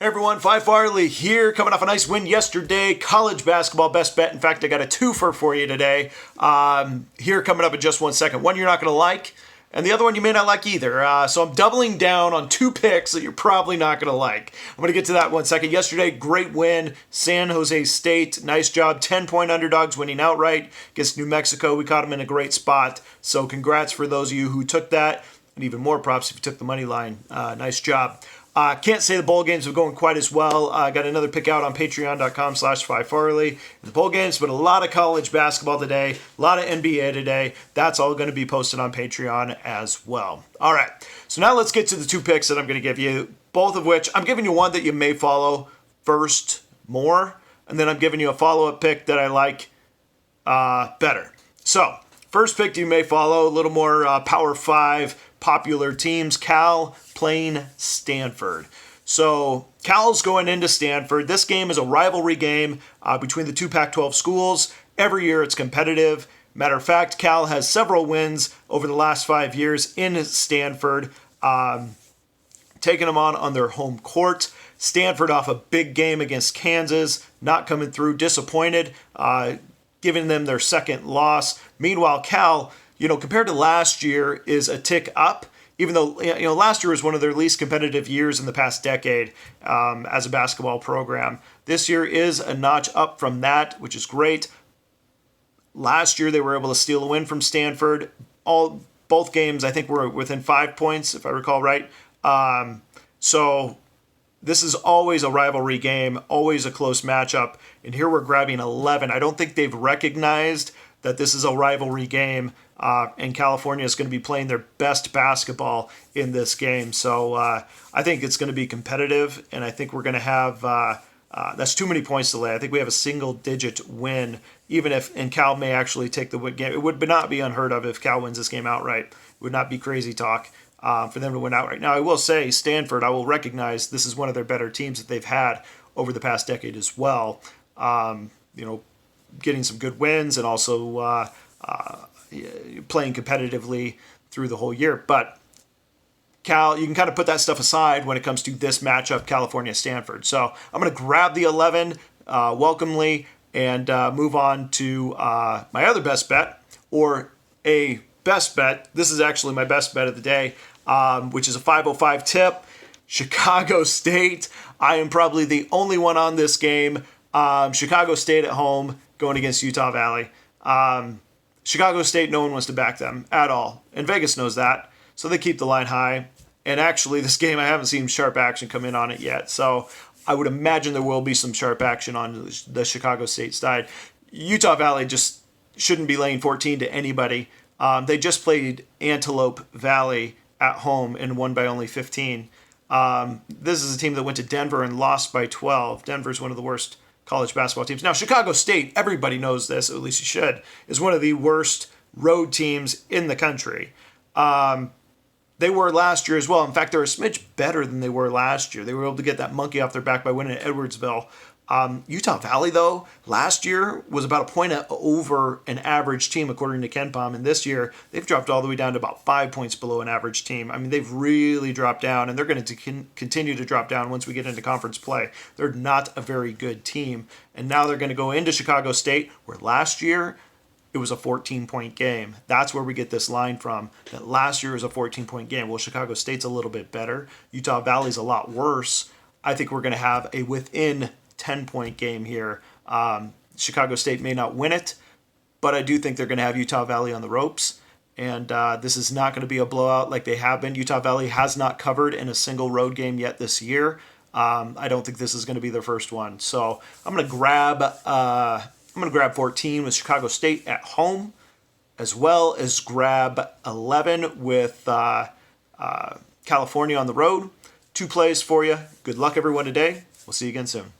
Hey everyone, Phi Farley here, coming off a nice win yesterday. College basketball best bet. In fact, I got a twofer for you today. Here coming up in just 1 second. One you're not going to like, and the other one you may not like either. So I'm doubling down on two picks that you're probably not going to like. I'm going to get to that in 1 second. Yesterday, great win. San Jose State, nice job. 10-point underdogs winning outright against New Mexico. We caught them in a great spot. So congrats for those of you who took that. And even more props if you took the money line. Nice job. Can't say the bowl games have gone quite as well. Got another pick out on patreon.com/Phi Farley. The bowl games, but a lot of college basketball today, a lot of NBA today. That's all going to be posted on Patreon as well. All right, so now let's get to the two picks that I'm going to give you, both of which I'm giving you one that you may follow first more, and then I'm giving you a follow-up pick that I like better. So, first pick you may follow, a little more Power 5 popular teams. Cal playing Stanford. So Cal's going into Stanford. This game is a rivalry game between the two Pac-12 schools. Every year it's competitive. Matter of fact, Cal has several wins over the last 5 years in Stanford, taking them on their home court. Stanford off a big game against Kansas, not coming through, disappointed, giving them their second loss. Meanwhile, Cal, compared to last year, is a tick up, even though, last year was one of their least competitive years in the past decade as a basketball program. This year is a notch up from that, which is great. Last year, they were able to steal a win from Stanford. Both games, I think, were within 5 points, if I recall right. So this is always a rivalry game, always a close matchup. And here we're grabbing 11. I don't think they've recognized that this is a rivalry game, and California is going to be playing their best basketball in this game. So I think it's going to be competitive, and I think we're going to have that's too many points to lay. I think we have a single-digit win, and Cal may actually take the win game. It would not be unheard of if Cal wins this game outright. It would not be crazy talk for them to win outright. Now, I will say Stanford, I will recognize this is one of their better teams that they've had over the past decade as well. Getting some good wins and also playing competitively through the whole year. But Cal, you can kind of put that stuff aside when it comes to this matchup, California-Stanford. So I'm going to grab the 11 welcomely and move on to my other best bet, or a best bet. This is actually my best bet of the day, which is a 505 tip. Chicago State. I am probably the only one on this game. Chicago State at home going against Utah Valley. Chicago State, no one wants to back them at all. And Vegas knows that. So they keep the line high. And actually, this game, I haven't seen sharp action come in on it yet. So I would imagine there will be some sharp action on the Chicago State side. Utah Valley just shouldn't be laying 14 to anybody. They just played Antelope Valley at home and won by only 15. This is a team that went to Denver and lost by 12. Denver's one of the worst college basketball teams. Now, Chicago State, everybody knows this, at least you should, is one of the worst road teams in the country. They were last year as well. In fact, they're a smidge better than they were last year. They were able to get that monkey off their back by winning at Edwardsville. Utah Valley, though, last year was about a point over an average team, according to KenPom. And this year, they've dropped all the way down to about 5 points below an average team. I mean, they've really dropped down, and they're going to continue to drop down once we get into conference play. They're not a very good team. And now they're going to go into Chicago State, where last year it was a 14-point game. That's where we get this line from, that last year was a 14-point game. Well, Chicago State's a little bit better. Utah Valley's a lot worse. I think we're going to have a within 10-point game here. Chicago State may not win it, but I do think they're going to have Utah Valley on the ropes. And this is not going to be a blowout like they have been. Utah Valley has not covered in a single road game yet this year. I don't think this is going to be their first one. So I'm going to grab 14 with Chicago State at home, as well as grab 11 with California on the road. Two plays for you. Good luck, everyone, today. We'll see you again soon.